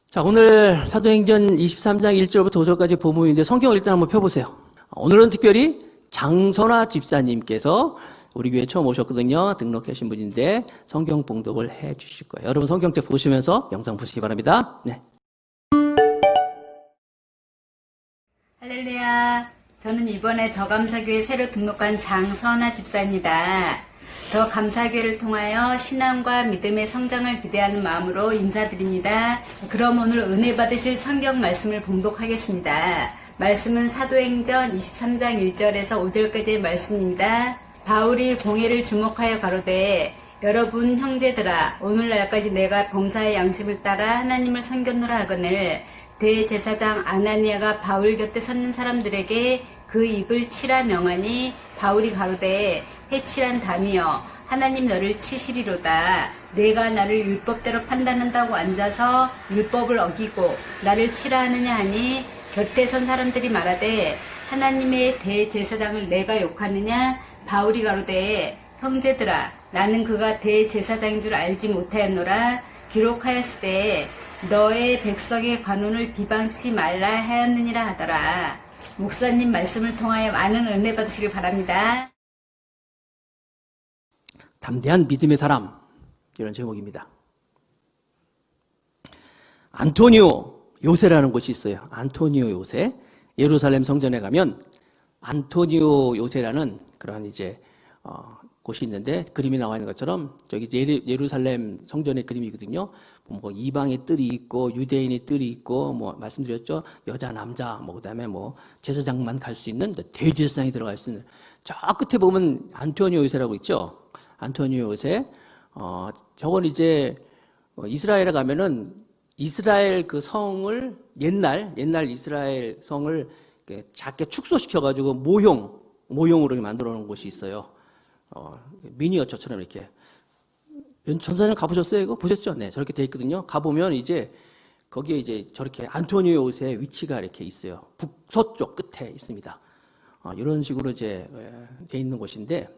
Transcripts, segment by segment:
자, 오늘 사도행전 23장 1절부터 5절까지 본문인데 성경을 일단 한번 펴보세요. 오늘은 특별히 장선아 집사님께서 우리 교회에 처음 오셨거든요. 등록하신 분인데 성경 봉독을 해 주실 거예요. 여러분 성경책 보시면서 영상 보시기 바랍니다. 네. 할렐루야. 저는 이번에 더감사교회 새로 등록한 장선아 집사입니다. 더감사교회를 통하여 신앙과 믿음의 성장을 기대하는 마음으로 인사드립니다. 그럼 오늘 은혜 받으실 성경 말씀을 봉독하겠습니다. 말씀은 사도행전 23장 1절에서 5절까지의 말씀입니다. 바울이 공회를 주목하여 가로되 여러분 형제들아 오늘날까지 내가 범사의 양심을 따라 하나님을 섬겼노라 하거늘 대제사장 아나니아가 바울 곁에 섰는 사람들에게 그 입을 치라 명하니 바울이 가로되 해칠한 담이여 하나님 너를 치시리로다. 내가 나를 율법대로 판단한다고 앉아서 율법을 어기고 나를 치라 하느냐 하니 곁에 선 사람들이 말하되 하나님의 대제사장을 내가 욕하느냐. 바울이 가로되 형제들아 나는 그가 대제사장인 줄 알지 못하였노라. 기록하였을 때 너의 백성의 관원을 비방치 말라 하였느니라 하더라. 목사님 말씀을 통하여 많은 은혜 받으시길 바랍니다. 담대한 믿음의 사람, 이런 제목입니다. 안토니오 요새라는 곳이 있어요. 안토니오 요새. 예루살렘 성전에 가면 안토니오 요새라는 그런 이제 곳이 있는데 그림이 나와 있는 것처럼 저기 예루살렘 성전의 그림이거든요. 뭐 이방의 뜰이 있고 유대인의 뜰이 있고 뭐 말씀드렸죠. 여자 남자 뭐 그다음에 뭐 제사장만 갈 수 있는 대제사장이 들어갈 수 있는 저 끝에 보면 안토니오 요새라고 있죠. 안토니오 요새. 저건 이제 이스라엘에 가면은 이스라엘 그 성을 옛날 이스라엘 성을 작게 축소시켜 가지고 모형으로 만들어 놓은 곳이 있어요. 미니어처처럼 이렇게. 전사님 가보셨어요? 이거 보셨죠? 네, 저렇게 돼 있거든요. 가보면 이제 거기에 이제 저렇게 안토니오 요새의 위치가 이렇게 있어요. 북서쪽 끝에 있습니다. 이런 식으로 이제 돼 있는 곳인데,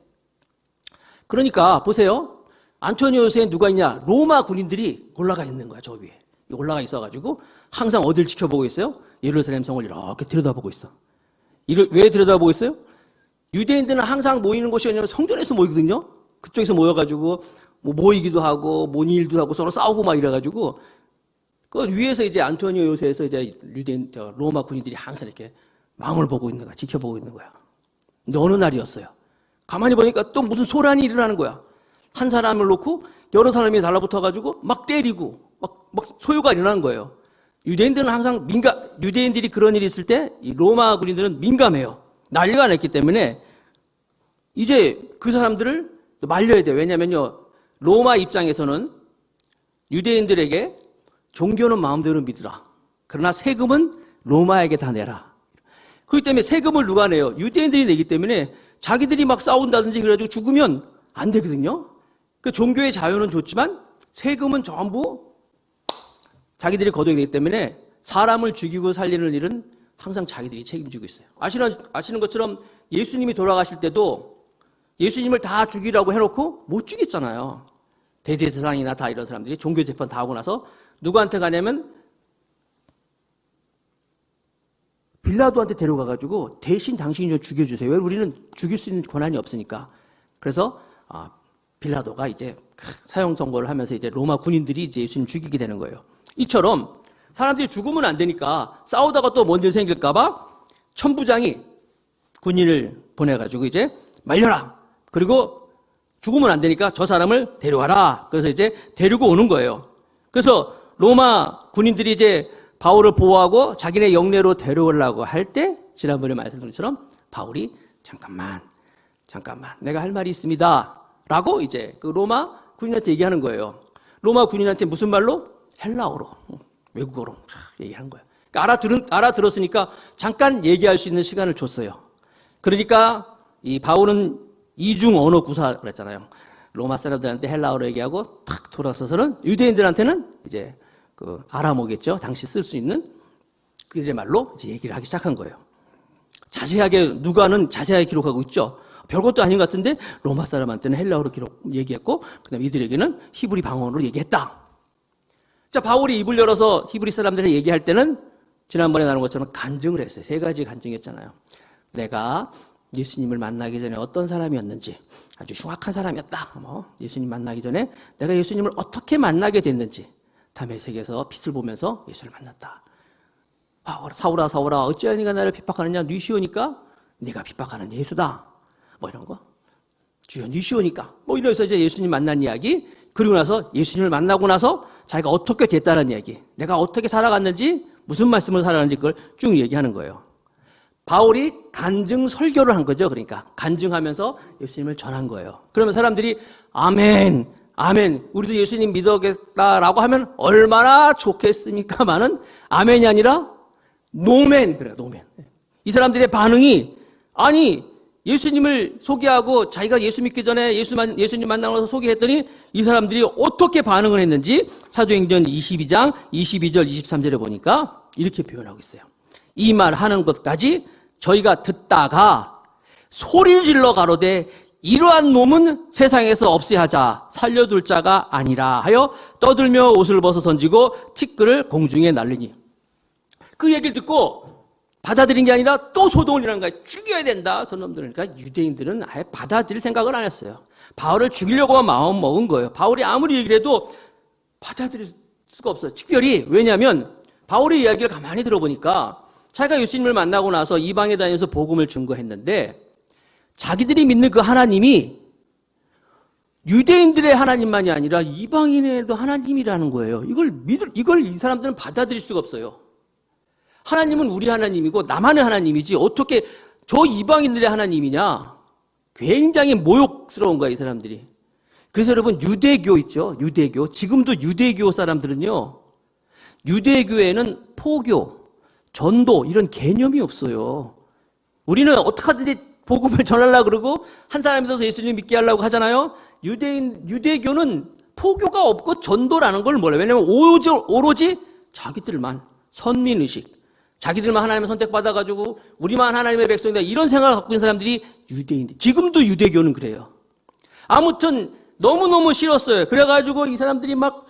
그러니까 보세요. 안토니오 요새에 누가 있냐? 로마 군인들이 올라가 있는 거야, 저 위에. 올라가 있어가지고 항상 어딜 지켜보고 있어요? 예루살렘 성을 이렇게 들여다보고 있어. 왜 들여다보고 있어요? 유대인들은 항상 모이는 곳이 아니라 성전에서 모이거든요. 그쪽에서 모여가지고 뭐 모이기도 하고 모일도 하고 서로 싸우고 막 이래가지고 그 위에서 이제 안토니오 요새에서 이제 로마 군인들이 항상 이렇게 망을 보고 있는 거야, 지켜보고 있는 거야. 근데 어느 날이었어요. 가만히 보니까 또 무슨 소란이 일어나는 거야. 한 사람을 놓고 여러 사람이 달라붙어가지고 막 때리고 막 소요가 일어나는 거예요. 유대인들은 항상 유대인들이 그런 일이 있을 때 이 로마 군인들은 민감해요. 난리가 났기 때문에 이제 그 사람들을 말려야 돼요. 왜냐면요, 로마 입장에서는 유대인들에게 종교는 마음대로 믿으라. 그러나 세금은 로마에게 다 내라. 그렇기 때문에 세금을 누가 내요? 유대인들이 내기 때문에 자기들이 막 싸운다든지 그래가지고 죽으면 안 되거든요. 그 종교의 자유는 좋지만 세금은 전부 자기들이 거둬야 되기 때문에 사람을 죽이고 살리는 일은 항상 자기들이 책임지고 있어요. 아시는 것처럼 예수님이 돌아가실 때도 예수님을 다 죽이라고 해놓고 못 죽였잖아요. 대제사장이나 다 이런 사람들이 종교재판 다 하고 나서 누구한테 가냐면 빌라도한테 데려가가지고 대신 당신이 좀 죽여주세요. 왜? 우리는 죽일 수 있는 권한이 없으니까. 그래서 빌라도가 이제 사형 선고를 하면서 이제 로마 군인들이 이제 예수님 죽이게 되는 거예요. 이처럼 사람들이 죽으면 안 되니까 싸우다가 또 뭔 일 생길까봐 천부장이 군인을 보내가지고 이제 말려라. 그리고 죽으면 안 되니까 저 사람을 데려와라. 그래서 이제 데리고 오는 거예요. 그래서 로마 군인들이 이제 바울을 보호하고 자기네 영내로 데려오려고 할 때 지난번에 말씀드린 것처럼 바울이 잠깐만 내가 할 말이 있습니다. 라고 이제 그 로마 군인한테 얘기하는 거예요. 로마 군인한테 무슨 말로? 헬라어로. 외국어로 얘기하는 거예요. 그러니까 알아들었으니까 잠깐 얘기할 수 있는 시간을 줬어요. 그러니까 이 바울은 이중 언어 구사 그랬잖아요. 로마 사람들한테 헬라어로 얘기하고 탁 돌아서서는 유대인들한테는 이제 그 아람어겠죠. 당시 쓸 수 있는 그들의 말로 이제 얘기를 하기 시작한 거예요. 누가는 자세하게 기록하고 있죠. 별것도 아닌 것 같은데 로마 사람한테는 헬라어로 얘기했고 그다음에 이들에게는 히브리 방언으로 얘기했다. 자, 바울이 입을 열어서 히브리 사람들에게 얘기할 때는 지난번에 나눈 것처럼 간증을 했어요. 세 가지 간증했잖아요. 내가 예수님을 만나기 전에 어떤 사람이었는지, 아주 흉악한 사람이었다. 예수님 만나기 전에 내가 예수님을 어떻게 만나게 됐는지, 다메섹에서 빛을 보면서 예수를 만났다. 사울아 사울아 어찌하여 네가 나를 핍박하느냐? 네 쉬우니까 네가 핍박하는 예수다. 이런 거. 주여 네 쉬우니까. 이러면서 이제 예수님 만난 이야기. 그리고 나서 예수님을 만나고 나서 자기가 어떻게 됐다는 이야기, 내가 어떻게 살아갔는지, 무슨 말씀을 살아갔는지 그걸 쭉 얘기하는 거예요. 바울이 간증 설교를 한 거죠. 그러니까 간증하면서 예수님을 전한 거예요. 그러면 사람들이 아멘, 아멘, 우리도 예수님 믿어겠다라고 하면 얼마나 좋겠습니까만은 아멘이 아니라 노멘, 그래요. 노멘. 이 사람들의 반응이, 아니 예수님을 소개하고 자기가 예수 믿기 전에 예수님 만나고 나서 소개했더니 이 사람들이 어떻게 반응을 했는지 사도행전 22장 22절 23절에 보니까 이렇게 표현하고 있어요. 이 말 하는 것까지 저희가 듣다가 소리를 질러 가로되 이러한 놈은 세상에서 없애하자, 살려둘 자가 아니라 하여 떠들며 옷을 벗어 던지고 티끌을 공중에 날리니. 그 얘기를 듣고 받아들인 게 아니라 또 소동을 일하는 거야. 죽여야 된다, 저놈들은. 그러니까 유대인들은 아예 받아들일 생각을 안 했어요. 바울을 죽이려고만 마음 먹은 거예요. 바울이 아무리 얘기를 해도 받아들일 수가 없어요. 특별히 왜냐하면 바울의 이야기를 가만히 들어보니까 자기가 예수님을 만나고 나서 이방에 다니면서 복음을 전거했는데 자기들이 믿는 그 하나님이 유대인들의 하나님만이 아니라 이방인에도 하나님이라는 거예요. 이걸 이 사람들은 받아들일 수가 없어요. 하나님은 우리 하나님이고 나만의 하나님이지 어떻게 저 이방인들의 하나님이냐. 굉장히 모욕스러운 거야, 이 사람들이. 그래서 여러분, 유대교 있죠? 유대교. 지금도 유대교 사람들은요, 유대교에는 포교, 전도 이런 개념이 없어요. 우리는 어떻게 하든지 복음을 전하려고 그러고 한 사람이 돼서 예수님 믿게 하려고 하잖아요. 유대교는 포교가 없고 전도라는 걸 몰라요. 왜냐하면 오로지 자기들만 선민의식, 자기들만 하나님을 선택받아가지고 우리만 하나님의 백성이다, 이런 생각을 갖고 있는 사람들이 유대인들. 지금도 유대교는 그래요. 아무튼 너무너무 싫었어요. 그래가지고 이 사람들이 막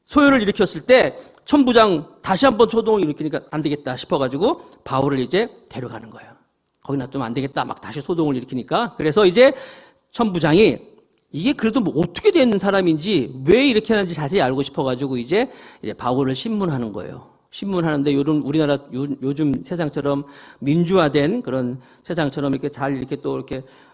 소요를 일으켰을 때 천부장 다시 한번 초동을 일으키니까 안 되겠다 싶어가지고 바울을 이제 데려가는 거예요. 거기 놔두면 안 되겠다, 막 다시 소동을 일으키니까. 그래서 이제 천부장이 이게 그래도 뭐 어떻게 되는 사람인지 왜 이렇게 하는지 자세히 알고 싶어가지고 이제 바울을 신문하는 거예요. 신문하는데 우리나라 요즘 세상처럼 민주화된 그런 세상처럼 이렇게 잘 이렇게 또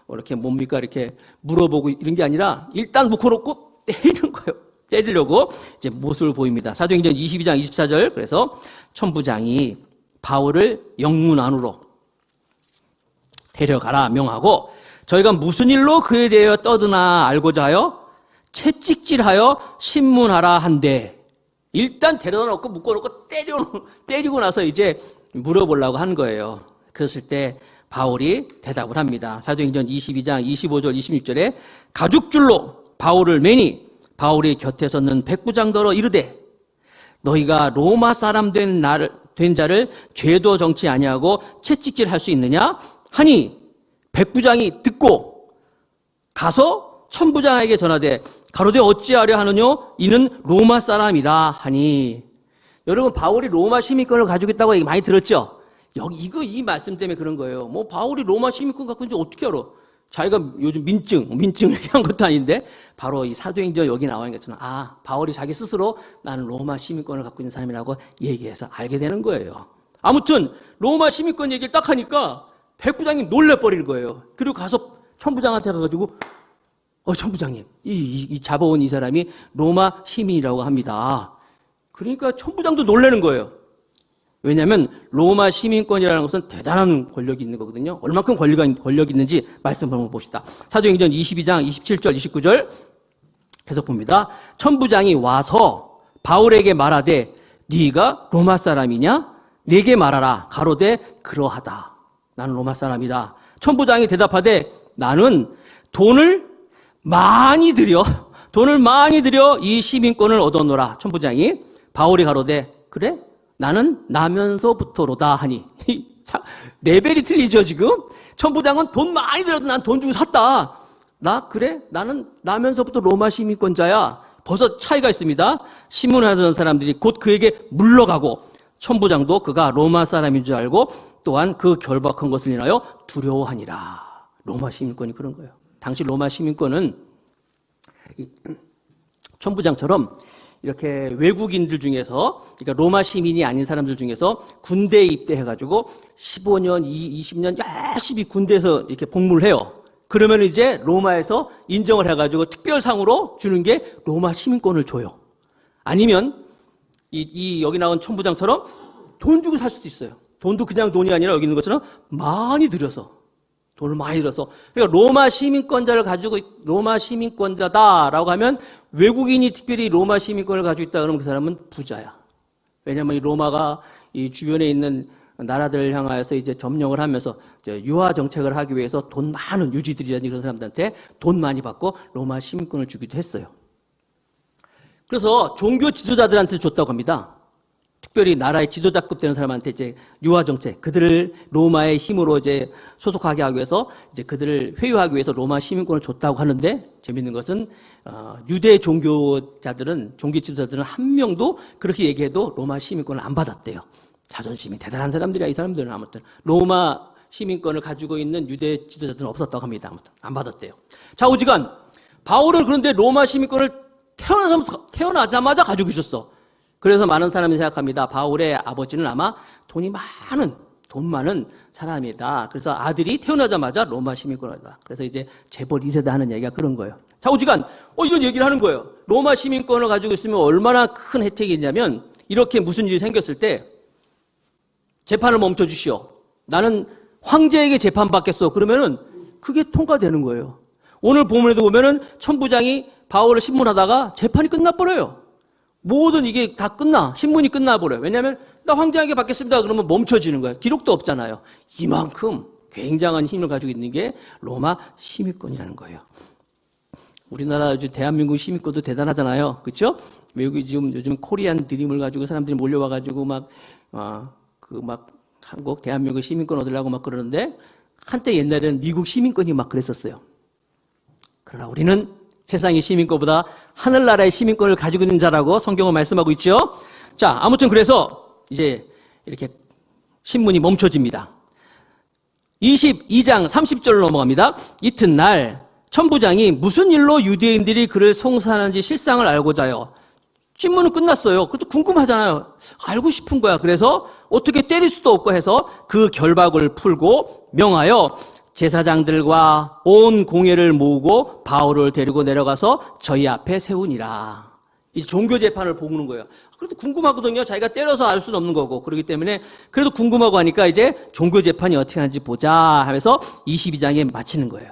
이렇게 뭡니까 이렇게 물어보고 이런 게 아니라 일단 묶어놓고 때리는 거예요. 때리려고 이제 모습을 보입니다. 사도행전 22장 24절. 그래서 천부장이 바울을 영문 안으로 데려가라 명하고 저희가 무슨 일로 그에 대하여 떠드나 알고자 하여 채찍질하여 신문하라 한대. 일단 데려다 놓고 묶어놓고 때리고 나서 이제 물어보려고 한 거예요. 그랬을 때 바울이 대답을 합니다. 사도행전 22장 25절 26절에 가죽줄로 바울을 매니 바울이 곁에 섰는 백부장더러 이르되 너희가 로마 사람 된 자를 죄도 정치 아니하고 채찍질 할 수 있느냐 하니 백부장이 듣고 가서 천부장에게 전하되 가로되 어찌하려 하느뇨 이는 로마 사람이라 하니. 여러분, 바울이 로마 시민권을 가지고 있다고 얘기 많이 들었죠? 이 말씀 때문에 그런 거예요. 뭐 바울이 로마 시민권 갖고 있는지 어떻게 알아? 자기가 요즘 민증 얘기한 것도 아닌데 바로 이 사도행전 여기 나와 있는 것처럼 바울이 자기 스스로 나는 로마 시민권을 갖고 있는 사람이라고 얘기해서 알게 되는 거예요. 아무튼 로마 시민권 얘기를 딱 하니까 백부장이 놀래버리는 거예요. 그리고 가서 천부장한테 가가지고 천부장님, 이 잡아온 이 사람이 로마 시민이라고 합니다. 그러니까 천부장도 놀라는 거예요. 왜냐하면 로마 시민권이라는 것은 대단한 권력이 있는 거거든요. 얼마큼 권력이 있는지 말씀 한번 봅시다. 사도행전 22장 27절 29절 계속 봅니다. 천부장이 와서 바울에게 말하되 네가 로마 사람이냐? 네게 말하라. 가로되 그러하다. 나는 로마 사람이다. 천부장이 대답하되 나는 돈을 많이 들여 이 시민권을 얻어노라. 천부장이 바울이 가로되 그래? 나는 나면서부터로다 하니. 레벨이 틀리죠 지금? 천부장은 돈 많이 들여도 난 돈 주고 샀다. 그래? 나는 나면서부터 로마 시민권자야. 벌써 차이가 있습니다. 신문하던 사람들이 곧 그에게 물러가고 천부장도 그가 로마 사람인 줄 알고 또한 그 결박한 것을 인하여 두려워하니라. 로마 시민권이 그런 거예요. 당시 로마 시민권은 천부장처럼 이렇게 외국인들 중에서, 그러니까 로마 시민이 아닌 사람들 중에서 군대에 입대해가지고 15년, 20년 열심히 군대에서 이렇게 복무를 해요. 그러면 이제 로마에서 인정을 해가지고 특별상으로 주는 게 로마 시민권을 줘요. 아니면 여기 나온 천부장처럼 돈 주고 살 수도 있어요. 돈도 그냥 돈이 아니라 여기 있는 것처럼 많이 들여서. 돈을 많이 들어서. 그러니까 로마 시민권자를 가지고 로마 시민권자다라고 하면 외국인이 특별히 로마 시민권을 가지고 있다 그러면 그 사람은 부자야. 왜냐하면 이 로마가 이 주변에 있는 나라들을 향하여서 이제 점령을 하면서 유화 정책을 하기 위해서 돈 많은 유지들이라든지 그런 사람들한테 돈 많이 받고 로마 시민권을 주기도 했어요. 그래서 종교 지도자들한테 줬다고 합니다. 특별히 나라의 지도자급 되는 사람한테 이제 유화 정책, 그들을 로마의 힘으로 이제 소속하게 하기 위해서 이제 그들을 회유하기 위해서 로마 시민권을 줬다고 하는데, 재밌는 것은 유대 종교자들은, 종교 지도자들은 한 명도 그렇게 얘기해도 로마 시민권을 안 받았대요. 자존심이 대단한 사람들이야. 이 사람들은 아무튼 로마 시민권을 가지고 있는 유대 지도자들은 없었다고 합니다. 아무튼 안 받았대요. 좌우지간 바울은 그런데 로마 시민권을 태어나자마자 가지고 있었어. 그래서 많은 사람이 생각합니다. 바울의 아버지는 아마 돈 많은 사람이다. 그래서 아들이 태어나자마자 로마 시민권을 받았다. 그래서 이제 재벌 2세다 하는 얘기가 그런 거예요. 좌우지간 이런 얘기를 하는 거예요. 로마 시민권을 가지고 있으면 얼마나 큰 혜택이 있냐면, 이렇게 무슨 일이 생겼을 때 재판을 멈춰 주시오. 나는 황제에게 재판받겠어. 그러면은 그게 통과되는 거예요. 오늘 본문에도 보면은 천부장이 바울을 신문하다가 재판이 끝나버려요. 모든 이게 다 신문이 끝나버려요. 왜냐하면 나 황제에게 받겠습니다. 그러면 멈춰지는 거예요. 기록도 없잖아요. 이만큼 굉장한 힘을 가지고 있는 게 로마 시민권이라는 거예요. 우리나라 대한민국 시민권도 대단하잖아요. 그렇죠? 외국이 지금 요즘 코리안 드림을 가지고 사람들이 몰려와가지고 한국, 대한민국 시민권 얻으려고 막 그러는데, 한때 옛날에는 미국 시민권이 막 그랬었어요. 그러나 우리는 세상의 시민권보다 하늘나라의 시민권을 가지고 있는 자라고 성경은 말씀하고 있죠. 자, 아무튼 그래서 이제 이렇게 신문이 멈춰집니다. 22장 30절로 넘어갑니다. 이튿날 천부장이 무슨 일로 유대인들이 그를 송사하는지 실상을 알고자 하여, 신문은 끝났어요. 그것도 궁금하잖아요. 알고 싶은 거야. 그래서 어떻게 때릴 수도 없고 해서 그 결박을 풀고 명하여 제사장들과 온 공회를 모으고 바울을 데리고 내려가서 저희 앞에 세우니라. 이 종교 재판을 보는 거예요. 그래도 궁금하거든요. 자기가 때려서 알 수는 없는 거고. 그렇기 때문에 그래도 궁금하고 하니까 이제 종교 재판이 어떻게 하는지 보자 하면서 22장에 마치는 거예요.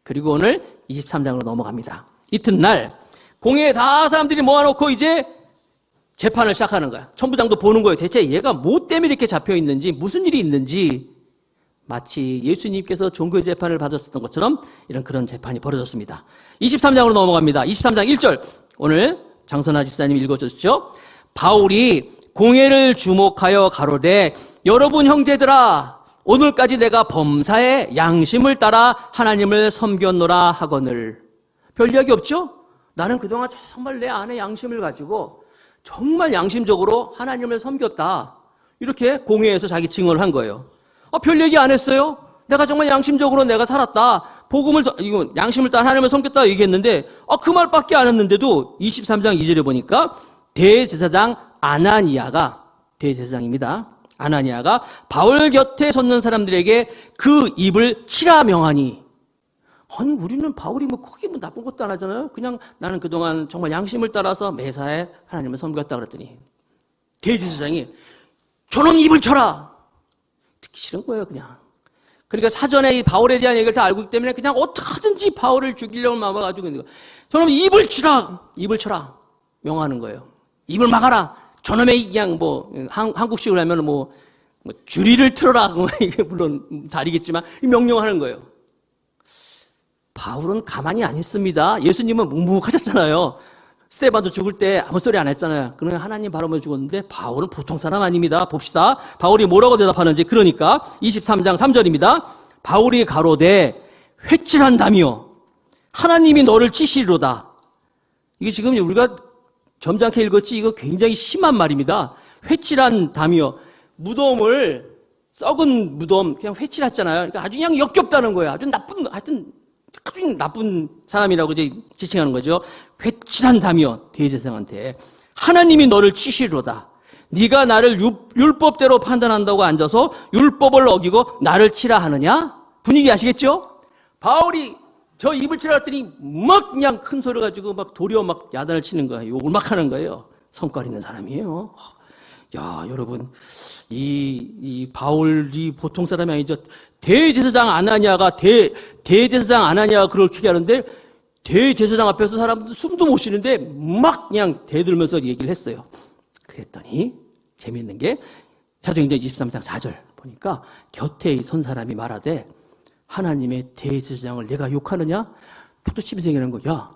그리고 오늘 23장으로 넘어갑니다. 이튿날 공회에 다 사람들이 모아놓고 이제 재판을 시작하는 거야. 천부장도 보는 거예요. 대체 얘가 뭐 때문에 이렇게 잡혀 있는지, 무슨 일이 있는지. 마치 예수님께서 종교 재판을 받았었던 것처럼 그런 재판이 벌어졌습니다. 23장으로 넘어갑니다. 23장 1절. 오늘 장선아 집사님이 읽어주셨죠? 바울이 공회를 주목하여 가로되 여러분 형제들아, 오늘까지 내가 범사에 양심을 따라 하나님을 섬겼노라 하거늘. 별 이야기 없죠? 나는 그동안 정말 내 안에 양심을 가지고 정말 양심적으로 하나님을 섬겼다. 이렇게 공회에서 자기 증언을 한 거예요. 별 얘기 안 했어요. 내가 정말 양심적으로 내가 살았다. 이거 양심을 따라 하나님을 섬겼다 얘기했는데, 그 말밖에 안 했는데도 23장 2절에 보니까 대제사장 아나니아가, 대제사장입니다. 아나니아가 바울 곁에 섰는 사람들에게 그 입을 치라 명하니. 아니, 우리는 바울이 크게 나쁜 것도 안 하잖아요. 그냥 나는 그동안 정말 양심을 따라서 매사에 하나님을 섬겼다 그랬더니 대제사장이 저놈 입을 쳐라. 듣기 싫은 거예요, 그냥. 그러니까 사전에 이 바울에 대한 얘기를 다 알고 있기 때문에 그냥 어떻게든지 바울을 죽이려고 마음가지고 있는 거예요. 저놈 입을 쳐라. 명하는 거예요. 입을 막아라. 저놈의 그냥 한국식으로 하면 주리를 틀어라. 이게 물론 다르겠지만 명령하는 거예요. 바울은 가만히 안 있습니다. 예수님은 묵묵하셨잖아요. 스테반도 죽을 때 아무 소리 안 했잖아요. 그러면 하나님 바람을 죽었는데 바울은 보통 사람 아닙니다. 봅시다. 바울이 뭐라고 대답하는지. 그러니까 23장 3절입니다. 바울이 가로되 회칠한다며 하나님이 너를 치시리로다. 이게 지금 우리가 점잖게 읽었지 이거 굉장히 심한 말입니다. 회칠한 담이요. 무덤을 썩은 무덤 그냥 회칠했잖아요. 그러니까 아주 그냥 역겹다는 거예요. 아주 나쁜 사람이라고 이제 지칭하는 거죠. 회칠한 담이요. 대제사장한테 하나님이 너를 치시리로다. 네가 나를 율법대로 판단한다고 앉아서 율법을 어기고 나를 치라 하느냐? 분위기 아시겠죠? 바울이 저 입을 치라 했더니 막 그냥 큰 소리 가지고 막 도리어 막 야단을 치는 거예요. 욕을 막 하는 거예요. 성깔 있는 사람이에요. 야, 여러분, 이 바울이 보통 사람이 아니죠. 대제사장 아나니아가 대제사장 아나니아가 그렇게 하는데 대제사장 앞에서 사람들 숨도 못 쉬는데 막 그냥 대들면서 얘기를 했어요. 그랬더니 재미있는 게 사도행전 23장 4절 보니까 곁에 선 사람이 말하되 하나님의 대제사장을 내가 욕하느냐? 또 심생이라는 거. 야,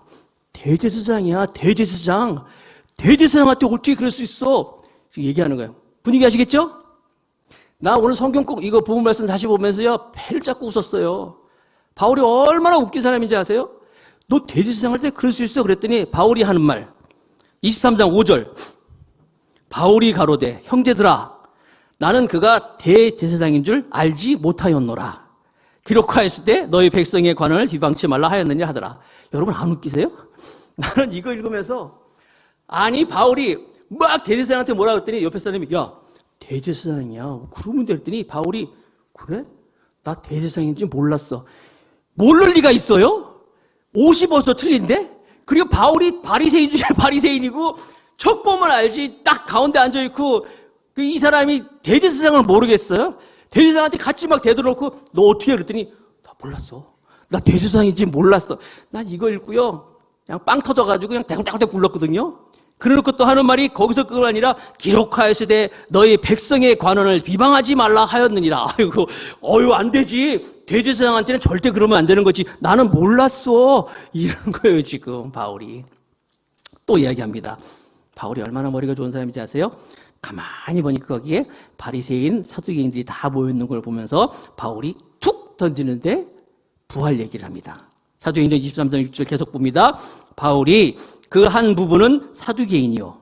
대제사장이야, 대제사장. 대제사장한테 어떻게 그럴 수 있어? 지금 얘기하는 거예요. 분위기 아시겠죠? 나 오늘 성경 꼭 이거 부분 말씀 다시 보면서요, 배를 잡고 웃었어요. 바울이 얼마나 웃긴 사람인지 아세요? 너 대제사장할 때 그럴 수 있어? 그랬더니 바울이 하는 말. 23장 5절. 바울이 가로되 형제들아 나는 그가 대제사장인 줄 알지 못하였노라. 기록하였을 때 너희 백성의 관원을 비방치 말라 하였느냐 하더라. 여러분 안 웃기세요? 나는 이거 읽으면서 아니 바울이 막 대제사장한테 뭐라 그랬더니 옆에 사람이 야 대제사장이야 그러면 됐더니 바울이 그래? 나 대제사장인지 몰랐어. 모를 리가 있어요? 옷이 벌써 틀린데? 그리고 바울이 바리새인 중에 바리새인이고 척 보면 알지 딱 가운데 앉아있고 이 사람이 대제사장을 모르겠어요? 대제사장한테 같이 막 대들어놓고 너 어떻게 해? 그랬더니 나 몰랐어. 나 대제사장인지 몰랐어. 난 이거 읽고요 그냥 빵 터져가지고 그냥 대굴대굴 굴렀거든요. 그래놓고 또 하는 말이 거기서 그거 아니라 기록하였으되 너희 백성의 관원을 비방하지 말라 하였느니라. 아이고 안 되지. 대제사장한테는 절대 그러면 안 되는 거지. 나는 몰랐어. 이런 거예요 지금 바울이. 또 이야기합니다. 바울이 얼마나 머리가 좋은 사람인지 아세요? 가만히 보니까 거기에 바리새인 사두개인들이 다 모여있는 걸 보면서 바울이 툭 던지는데 부활 얘기를 합니다. 사도행전 23장 6절 계속 봅니다. 바울이 그 한 부분은 사두개인이요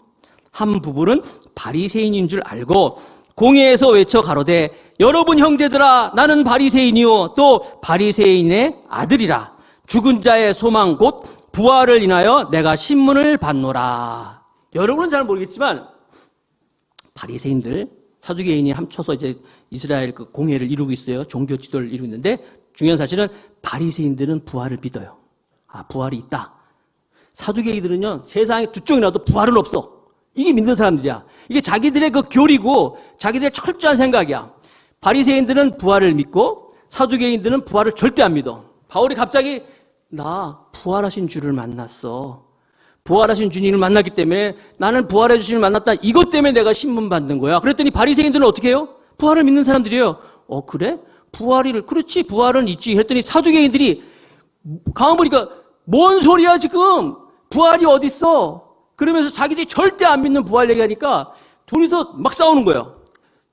한 부분은 바리새인인 줄 알고 공회에서 외쳐 가로되 여러분 형제들아 나는 바리새인이요 또 바리새인의 아들이라. 죽은 자의 소망 곧 부활을 인하여 내가 신문을 받노라. 여러분은 잘 모르겠지만 바리새인들 사두개인이 합쳐서 이제 이스라엘 그 공회를 이루고 있어요. 종교 지도를 이루고 있는데 중요한 사실은 바리새인들은 부활을 믿어요. 부활이 있다. 사두개인들은요 세상에 두 쪽이 나도 부활은 없어. 이게 믿는 사람들이야. 이게 자기들의 그 교리고 자기들의 철저한 생각이야. 바리새인들은 부활을 믿고 사두개인들은 부활을 절대 안 믿어. 바울이 갑자기 나 부활하신 주를 만났어. 부활하신 주님을 만났기 때문에 나는 부활의 주님을 만났다. 이것 때문에 내가 신문 받는 거야. 그랬더니 바리새인들은 어떻게 해요? 부활을 믿는 사람들이에요. 그래? 그렇지 부활은 있지. 했더니 사두개인들이 가만 보니까 뭔 소리야 지금? 부활이 어딨어? 그러면서 자기들이 절대 안 믿는 부활 얘기하니까 둘이서 막 싸우는 거예요.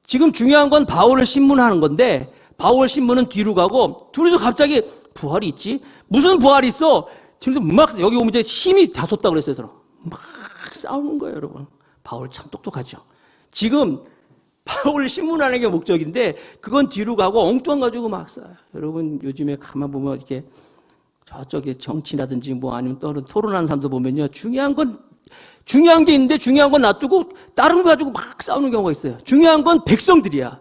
지금 중요한 건 바울을 신문하는 건데 바울 신문은 뒤로 가고 둘이서 갑자기 부활이 있지? 무슨 부활이 있어? 지금 막 여기 오면 이제 힘이 다 솟다고 그랬어요. 서로 막 싸우는 거예요, 여러분. 바울 참 똑똑하죠. 지금 바울 신문하는 게 목적인데 그건 뒤로 가고 엉뚱한 가지고 막 싸요. 여러분 요즘에 가만 보면 이렇게 저쪽에 정치라든지 뭐 아니면 토론하는 사람들 보면요 중요한 게 있는데 중요한 건 놔두고 다른 거 가지고 막 싸우는 경우가 있어요. 중요한 건 백성들이야.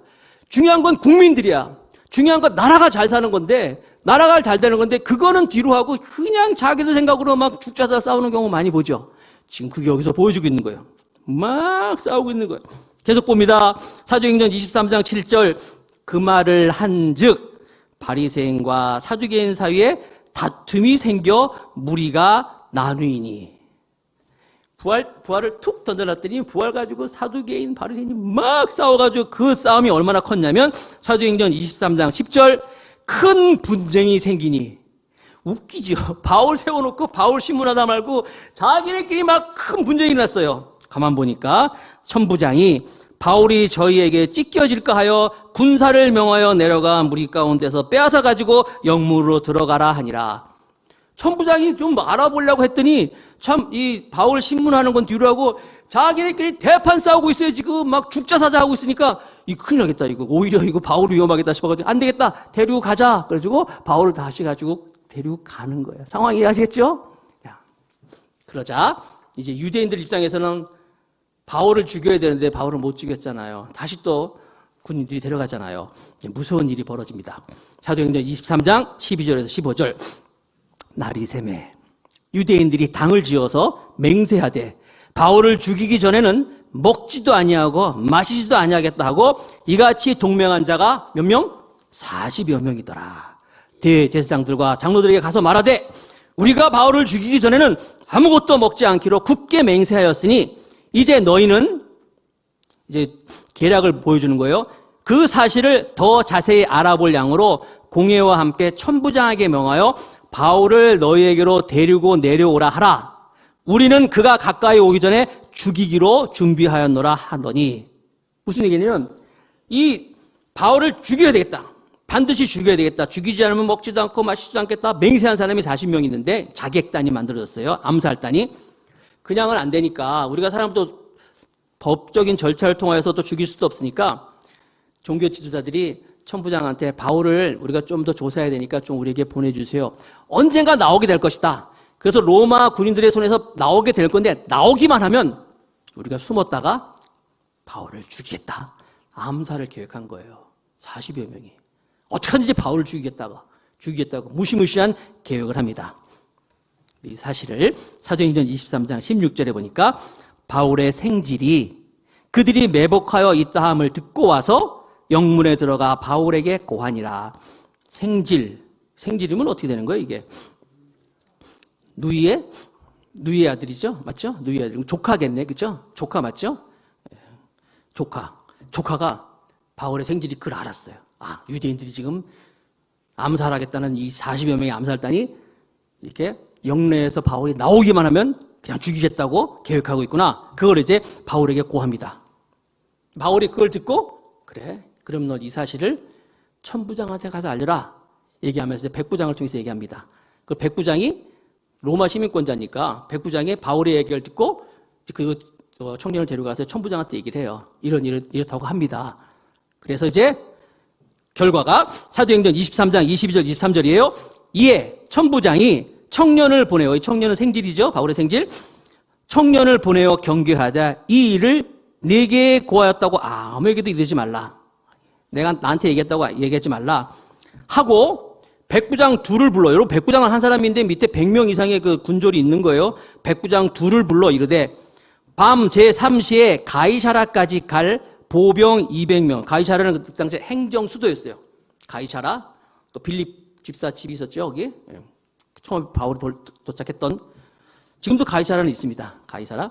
중요한 건 국민들이야. 중요한 건 나라가 잘 사는 건데 나라가 잘 되는 건데 그거는 뒤로 하고 그냥 자기들 생각으로 막 죽자사 싸우는 경우 많이 보죠. 지금 그게 여기서 보여주고 있는 거예요. 막 싸우고 있는 거예요. 계속 봅니다. 사도행전 23장 7절 그 말을 한즉 바리새인과 사두개인 사이에 다툼이 생겨 무리가 나누이니. 부활을 툭 던져놨더니 부활 가지고 사두개인 바리새인이 막 싸워가지고 그 싸움이 얼마나 컸냐면 사도행전 23장 10절 큰 분쟁이 생기니. 웃기죠. 바울 세워놓고 바울 신문하다 말고 자기네끼리 막 큰 분쟁이 일어났어요. 가만 보니까 천부장이 바울이 저희에게 찢겨질까 하여 군사를 명하여 내려가 무리 가운데서 빼앗아 가지고 영문으로 들어가라 하니라. 천부장이 좀 알아보려고 했더니 참 이 바울 신문하는 건 뒤로 하고 자기네끼리 대판 싸우고 있어요. 지금 막 죽자사자 하고 있으니까 이 큰일 나겠다. 이거 오히려 이거 바울이 위험하겠다 싶어가지고 안 되겠다. 데리고 가자. 그래가지고 바울을 다시 가지고 데리고 가는 거예요. 상황 이해하시겠죠? 야, 그러자 이제 유대인들 입장에서는 바울을 죽여야 되는데 바울을 못 죽였잖아요. 다시 또 군인들이 데려가잖아요. 무서운 일이 벌어집니다. 사도행전 23장 12절에서 15절. 날이 새매 유대인들이 당을 지어서 맹세하되 바울을 죽이기 전에는 먹지도 아니하고 마시지도 아니하겠다 하고 이같이 동맹한 자가 몇 명? 40여 명이더라. 대제사장들과 장로들에게 가서 말하되 우리가 바울을 죽이기 전에는 아무것도 먹지 않기로 굳게 맹세하였으니 이제 너희는 이제 계략을 보여주는 거예요. 그 사실을 더 자세히 알아볼 양으로 공회와 함께 천부장에게 명하여 바울을 너희에게로 데리고 내려오라 하라. 우리는 그가 가까이 오기 전에 죽이기로 준비하였노라 하더니 무슨 얘기냐면 이 바울을 죽여야 되겠다. 반드시 죽여야 되겠다. 죽이지 않으면 먹지도 않고 마시지도 않겠다. 맹세한 사람이 40명 있는데 자객단이 만들어졌어요. 암살단이. 그냥은 안 되니까 우리가 사람도 법적인 절차를 통하여서 또 죽일 수도 없으니까 종교 지도자들이 천부장한테 바울을 우리가 좀 더 조사해야 되니까 좀 우리에게 보내주세요. 언젠가 나오게 될 것이다. 그래서 로마 군인들의 손에서 나오게 될 건데 나오기만 하면 우리가 숨었다가 바울을 죽이겠다. 암살을 계획한 거예요. 40여 명이. 어떡하든지 바울을 죽이겠다고 무시무시한 계획을 합니다. 이 사실을 사도행전 23장 16절에 보니까 바울의 생질이 그들이 매복하여 있다함을 듣고 와서 영문에 들어가 바울에게 고하니라. 생질이면 어떻게 되는 거예요 이게? 누이의 아들이죠? 맞죠? 누이의 아들. 조카겠네. 그죠? 조카 맞죠? 조카가 바울의 생질이 그걸 알았어요. 아, 유대인들이 지금 암살하겠다는 이 40여 명의 암살단이 이렇게 영내에서 바울이 나오기만 하면 그냥 죽이겠다고 계획하고 있구나. 그걸 이제 바울에게 고합니다. 바울이 그걸 듣고 그래, 그럼 너 이 사실을 천부장한테 가서 알려라. 얘기하면서 백부장을 통해서 얘기합니다. 그 백부장이 로마 시민권자니까 백부장이 바울의 얘기를 듣고 그 청년을 데려가서 천부장한테 얘기를 해요. 이렇다고 합니다. 그래서 이제 결과가 사도행전 23장 22절 23절이에요. 이에 천부장이 청년을 보내요. 이 청년은 생질이죠. 바울의 생질. 청년을 보내어 경계하되 이 일을 네게 고하였다고 아무에게도 이르지 말라. 내가 나한테 얘기하지 말라. 하고 백부장 둘을 불러. 여러분 백부장은 한 사람인데 밑에 100명 이상의 그 군졸이 있는 거예요. 백부장 둘을 불러 이르되 밤 제3시에 가이사라까지 갈 보병 200명. 가이사라는 그 당시 행정 수도였어요. 가이사라. 또 빌립 집사 집이 있었죠, 여기. 처음 바울이 도착했던. 지금도 가이사라는 있습니다. 가이사라.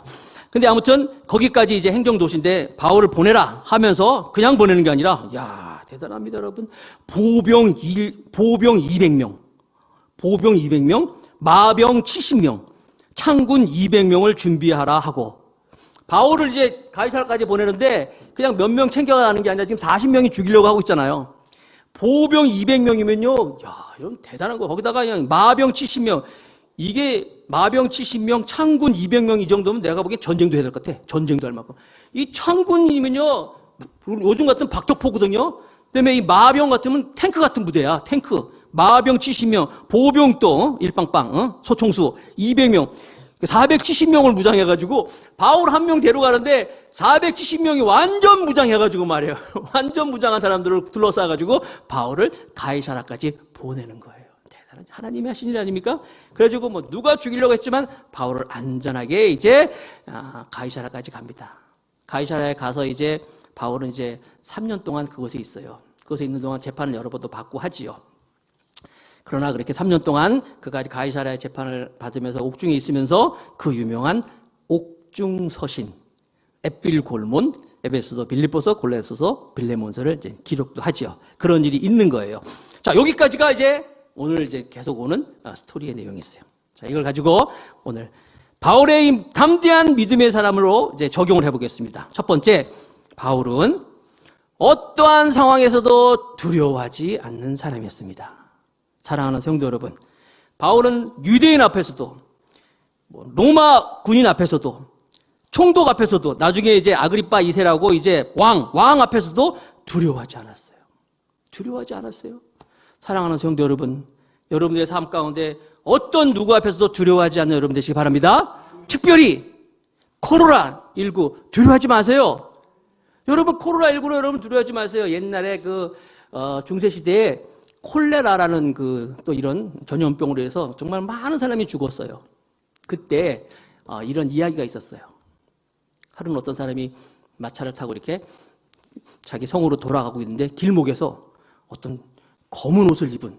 근데 아무튼 거기까지 이제 행정도시인데 바울을 보내라 하면서 그냥 보내는 게 아니라, 야, 대단합니다, 여러분. 보병 200명, 마병 70명, 창군 200명을 준비하라 하고, 바울을 이제 가이사라까지 보내는데 그냥 몇 명 챙겨가는 게 아니라 지금 40명이 죽이려고 하고 있잖아요. 보병 200명이면요, 야, 이건 대단한 거. 거기다가 그냥 마병 70명. 이게 마병 70명, 창군 200명 이 정도면 내가 보기엔 전쟁도 해야 될 것 같아. 전쟁도 할 만큼. 이 창군이면요, 요즘 같은 박격포거든요. 그다음에 이 마병 같으면 탱크 같은 부대야. 탱크. 마병 70명, 보병 또 일빵빵, 소총수 200명. 470명을 무장해가지고 바울 한 명 데려가는데 470명이 완전 무장해가지고 말이에요. 완전 무장한 사람들을 둘러싸가지고 바울을 가이사라까지 보내는 거예요. 대단한 하나님이 하신 일 아닙니까? 그래가지고 뭐 누가 죽이려고 했지만 바울을 안전하게 이제 가이사라까지 갑니다. 가이사라에 가서 이제 바울은 이제 3년 동안 그곳에 있어요. 그곳에 있는 동안 재판을 여러 번도 받고 하지요. 그러나 그렇게 3년 동안 그가 가이사라의 재판을 받으면서 옥중에 있으면서 그 유명한 옥중서신, 에필골몬, 에베소서, 빌립보서, 골로새서, 빌레몬서를 이제 기록도 하지요. 그런 일이 있는 거예요. 자, 여기까지가 이제 오늘 이제 계속 오는 스토리의 내용이 있어요. 자, 이걸 가지고 오늘 바울의 담대한 믿음의 사람으로 이제 적용을 해보겠습니다. 첫 번째, 바울은 어떠한 상황에서도 두려워하지 않는 사람이었습니다. 사랑하는 성도 여러분, 바울은 유대인 앞에서도, 로마 군인 앞에서도, 총독 앞에서도, 나중에 이제 아그리빠 2세라고 이제 왕 앞에서도 두려워하지 않았어요. 두려워하지 않았어요. 사랑하는 성도 여러분, 여러분들의 삶 가운데 어떤 누구 앞에서도 두려워하지 않는 여러분 되시기 바랍니다. 특별히 코로나19 두려워하지 마세요. 여러분 코로나19로 여러분 두려워하지 마세요. 옛날에 중세시대에 콜레라라는 또 이런 전염병으로 해서 정말 많은 사람이 죽었어요. 그때 이런 이야기가 있었어요. 하루는 어떤 사람이 마차를 타고 이렇게 자기 성으로 돌아가고 있는데 길목에서 어떤 검은 옷을 입은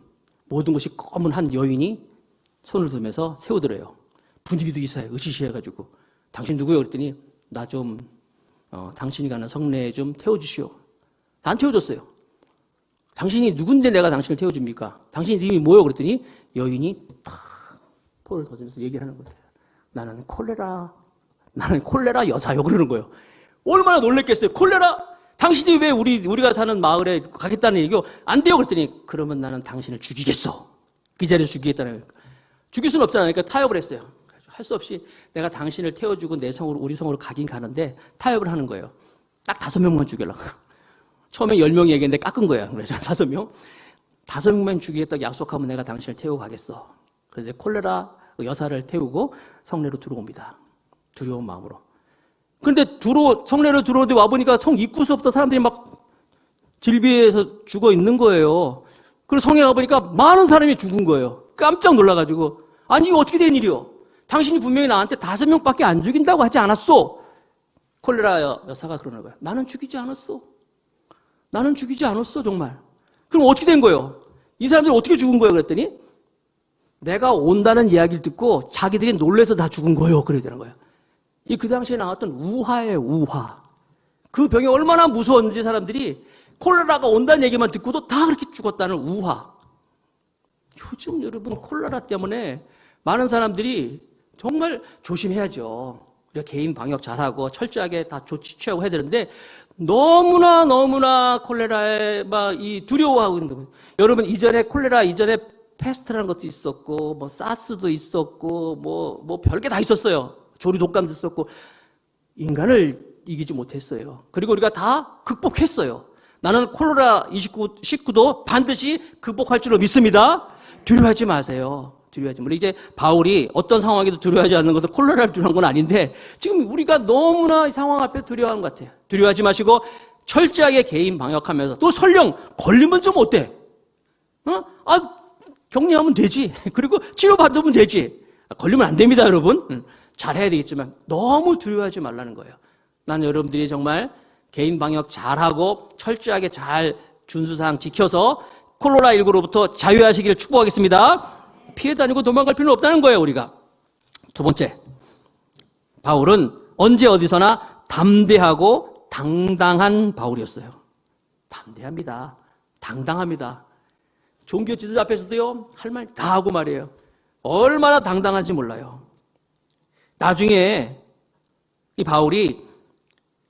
모든 것이 검은 한 여인이 손을 들면서 세우더래요. 분위기도 이상해 으시시해가지고 당신 누구예요? 그랬더니 나 좀 당신이 가는 성내에 좀 태워주시오. 안 태워줬어요. 당신이 누군데 내가 당신을 태워줍니까? 당신 이름이 뭐예요? 그랬더니 여인이 탁 포를 던지면서 얘기를 하는 거예요. 나는 콜레라 여사요. 그러는 거예요. 얼마나 놀랬겠어요. 콜레라? 당신이 왜 우리가 사는 마을에 가겠다는 얘기요? 안 돼요. 그랬더니 그러면 나는 당신을 죽이겠어. 그 자리에서 죽이겠다는 거예요. 죽일 수는 없잖아요. 그러니까 타협을 했어요. 할 수 없이 내가 당신을 태워주고 우리 성으로 가긴 가는데 타협을 하는 거예요. 딱 5명만 죽이려고. 처음에 10명이 얘기했는데 깎은 거예요. 그래서 5명. 5명만 죽이겠다고 약속하면 내가 당신을 태우고 가겠어. 그래서 콜레라 여사를 태우고 성내로 들어옵니다. 두려운 마음으로. 그런데 성내로 들어오는데 와보니까 성 입구서부터 사람들이 막 질비해서 죽어 있는 거예요. 그리고 성에 가보니까 많은 사람이 죽은 거예요. 깜짝 놀라가지고 아니 이거 어떻게 된 일이요? 당신이 분명히 나한테 5명밖에 안 죽인다고 하지 않았어? 콜레라 여사가 그러는 거예요. 나는 죽이지 않았어. 나는 죽이지 않았어 정말. 그럼 어떻게 된 거예요? 이 사람들이 어떻게 죽은 거예요? 그랬더니 내가 온다는 이야기를 듣고 자기들이 놀래서 다 죽은 거예요. 그래야 되는 거예요. 그 당시에 나왔던 우화예요. 우화. 그 병이 얼마나 무서웠는지 사람들이 콜레라가 온다는 얘기만 듣고도 다 그렇게 죽었다는 우화. 요즘 여러분 콜레라 때문에 많은 사람들이 정말 조심해야죠. 우리가 개인 방역 잘하고 철저하게 다 조치 취하고 해야 되는데 너무나 콜레라에 두려워하고 있는 거예요. 여러분 콜레라 이전에 패스트라는 것도 있었고 사스도 있었고 별게 다 있었어요. 조류 독감도 있었고 인간을 이기지 못했어요. 그리고 우리가 다 극복했어요. 나는 콜레라 19도 반드시 극복할 줄로 믿습니다. 두려워하지 마세요. 두려워하지 마세요. 이제 바울이 어떤 상황에도 두려워하지 않는 것은 콜레라를 두려워한 건 아닌데 지금 우리가 너무나 이 상황 앞에 두려워하는 것 같아요. 두려워하지 마시고 철저하게 개인 방역하면서 또 설령 걸리면 좀 어때? 격리하면 되지. 그리고 치료받으면 되지. 걸리면 안 됩니다, 여러분. 잘해야 되겠지만 너무 두려워하지 말라는 거예요. 나는 여러분들이 정말 개인 방역 잘하고 철저하게 잘 준수사항 지켜서 코로나19로부터 자유하시기를 축복하겠습니다. 피해 다니고 도망갈 필요는 없다는 거예요, 우리가. 두 번째, 바울은 언제 어디서나 담대하고 당당한 바울이었어요. 담대합니다. 당당합니다. 종교 지도자 앞에서도요, 할 말 다 하고 말이에요. 얼마나 당당한지 몰라요. 나중에 이 바울이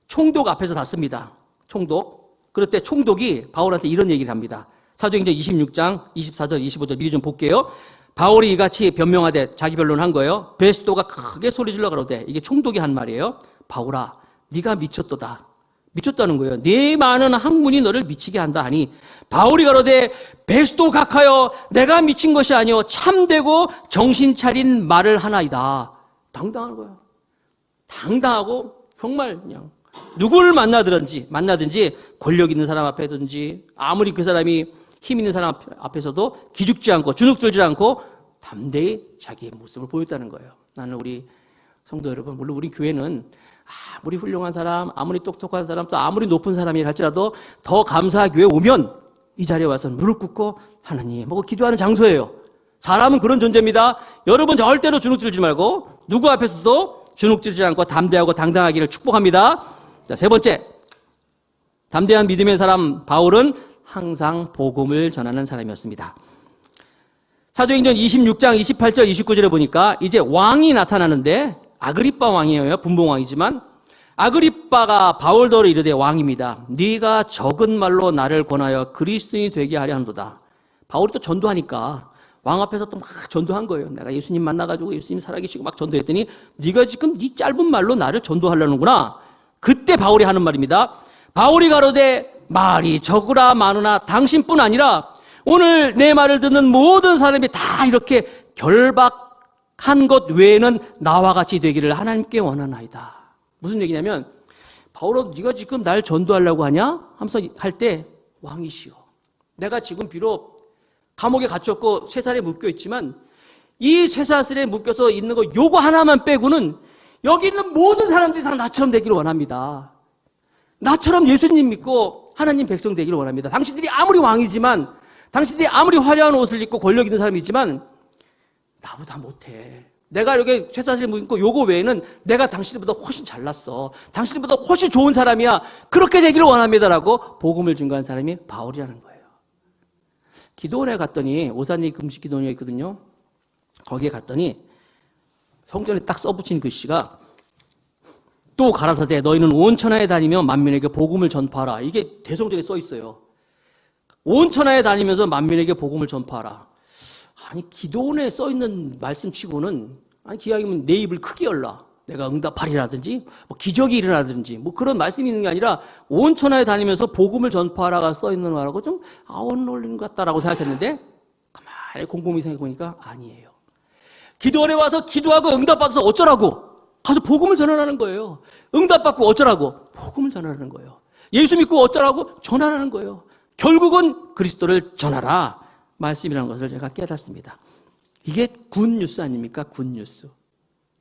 총독 앞에서 닿습니다. 총독. 그럴 때 총독이 바울한테 이런 얘기를 합니다. 사도행전 26장 24절 25절 미리 좀 볼게요. 바울이 이같이 변명하되 자기 변론한 거예요. 베스도가 크게 소리질러 가로되, 이게 총독이 한 말이에요. 바울아, 네가 미쳤도다. 미쳤다는 거예요. 네 많은 학문이 너를 미치게 한다 하니, 바울이 가로되 베스도 각하여 내가 미친 것이 아니요 참되고 정신 차린 말을 하나이다. 당당한 거예요. 당당하고 정말 그냥 누구를 만나든지 권력 있는 사람 앞에든지 아무리 그 사람이 힘 있는 사람 앞에서도 기죽지 않고 주눅들지 않고 담대히 자기의 모습을 보였다는 거예요. 나는 우리 성도 여러분, 물론 우리 교회는 아무리 훌륭한 사람, 아무리 똑똑한 사람, 또 아무리 높은 사람이라 할지라도 더 감사한 교회에 오면 이 자리에 와서 무릎 꿇고 하나님 하고 기도하는 장소예요. 사람은 그런 존재입니다. 여러분 절대로 주눅들지 말고 누구 앞에서도 주눅들지 않고 담대하고 당당하기를 축복합니다. 자, 세 번째, 담대한 믿음의 사람 바울은 항상 복음을 전하는 사람이었습니다. 사도행전 26장 28절 29절에 보니까 이제 왕이 나타나는데 아그리빠 왕이에요. 분봉왕이지만 아그리빠가 바울더러 이르되 왕입니다. 네가 적은 말로 나를 권하여 그리스도인이 되게 하려 한도다. 바울이 또 전도하니까 왕 앞에서 또 막 전도한 거예요. 내가 예수님 만나가지고 예수님 살아계시고 막 전도했더니 네가 지금 네 짧은 말로 나를 전도하려는구나. 그때 바울이 하는 말입니다. 바울이 가로되 말이 적으라 많으나 당신뿐 아니라 오늘 내 말을 듣는 모든 사람이 다 이렇게 결박한 것 외에는 나와 같이 되기를 하나님께 원하나이다. 무슨 얘기냐면 바울아 네가 지금 날 전도하려고 하냐? 하면서 할 때 왕이시여. 내가 지금 비록 감옥에 갇혔고 쇠사슬에 묶여 있지만 이 쇠사슬에 묶여서 있는 거 요거 하나만 빼고는 여기 있는 모든 사람들이 다 나처럼 되기를 원합니다. 나처럼 예수님 믿고 하나님 백성 되기를 원합니다. 당신들이 아무리 왕이지만 당신들이 아무리 화려한 옷을 입고 권력 있는 사람이지만 나보다 못해. 내가 이렇게 쇠사슬에 묶고 요거 외에는 내가 당신들보다 훨씬 잘났어. 당신들보다 훨씬 좋은 사람이야. 그렇게 되기를 원합니다라고 복음을 증거한 사람이 바울이라는 거예요. 기도원에 갔더니 오산리 금식 기도원이 있거든요. 거기에 갔더니 성전에 딱 써붙인 글씨가 또 가라사대 너희는 온 천하에 다니며 만민에게 복음을 전파하라. 이게 대성전에 써 있어요. 온 천하에 다니면서 만민에게 복음을 전파하라. 아니 기도원에 써 있는 말씀치고는 아니 기왕이면 내 입을 크게 열라. 내가 응답하리라든지 뭐 기적이 일어나든지 뭐 그런 말씀이 있는 게 아니라 온 천하에 다니면서 복음을 전파하라가 써 있는 거라고 좀 아원 놀리는 것 같다라고 생각했는데 가만히 곰곰이 생각해 보니까 아니에요. 기도원에 와서 기도하고 응답받아서 어쩌라고? 가서 복음을 전하라는 거예요. 응답받고 어쩌라고? 복음을 전하라는 거예요. 예수 믿고 어쩌라고? 전하라는 거예요. 결국은 그리스도를 전하라 말씀이라는 것을 제가 깨닫습니다. 이게 굿뉴스 아닙니까? 굿뉴스.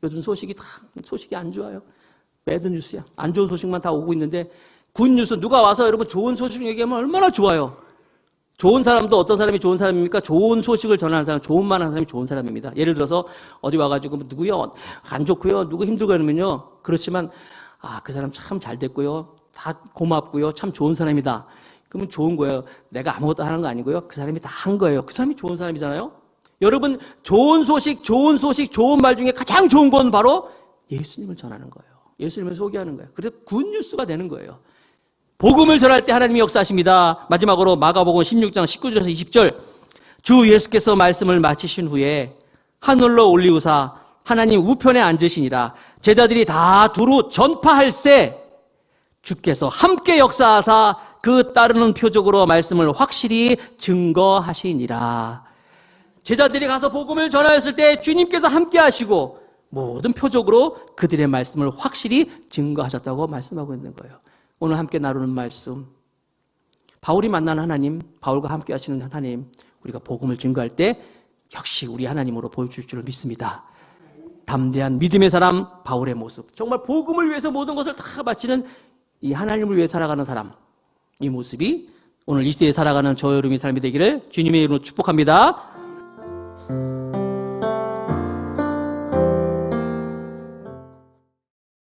요즘 소식이 안 좋아요. 배드 뉴스야. 안 좋은 소식만 다 오고 있는데 굿뉴스 누가 와서 여러분 좋은 소식 얘기하면 얼마나 좋아요. 좋은 사람도 어떤 사람이 좋은 사람입니까? 좋은 소식을 전하는 사람, 좋은 말 하는 사람이 좋은 사람입니다. 예를 들어서 어디 와가지고 누구요? 안 좋고요. 누구 힘들고 이러면요. 그렇지만 그 사람 참 잘 됐고요. 다 고맙고요. 참 좋은 사람이다. 그러면 좋은 거예요. 내가 아무것도 하는 거 아니고요. 그 사람이 다 한 거예요. 그 사람이 좋은 사람이잖아요. 여러분 좋은 소식, 좋은 말 중에 가장 좋은 건 바로 예수님을 전하는 거예요. 예수님을 소개하는 거예요. 그래서 굿뉴스가 되는 거예요. 복음을 전할 때 하나님이 역사하십니다. 마지막으로 마가복음 16장 19절에서 20절 주 예수께서 말씀을 마치신 후에 하늘로 올리우사 하나님 우편에 앉으시니라. 제자들이 다 두루 전파할세 주께서 함께 역사하사 그 따르는 표적으로 말씀을 확실히 증거하시니라. 제자들이 가서 복음을 전하였을 때 주님께서 함께 하시고 모든 표적으로 그들의 말씀을 확실히 증거하셨다고 말씀하고 있는 거예요. 오늘 함께 나누는 말씀, 바울이 만난 하나님, 바울과 함께 하시는 하나님, 우리가 복음을 증거할 때 역시 우리 하나님으로 보여줄 줄 믿습니다. 담대한 믿음의 사람, 바울의 모습, 정말 복음을 위해서 모든 것을 다 바치는 이 하나님을 위해 살아가는 사람, 이 모습이 오늘 이 시대에 살아가는 저 여러분의 삶이 되기를 주님의 이름으로 축복합니다.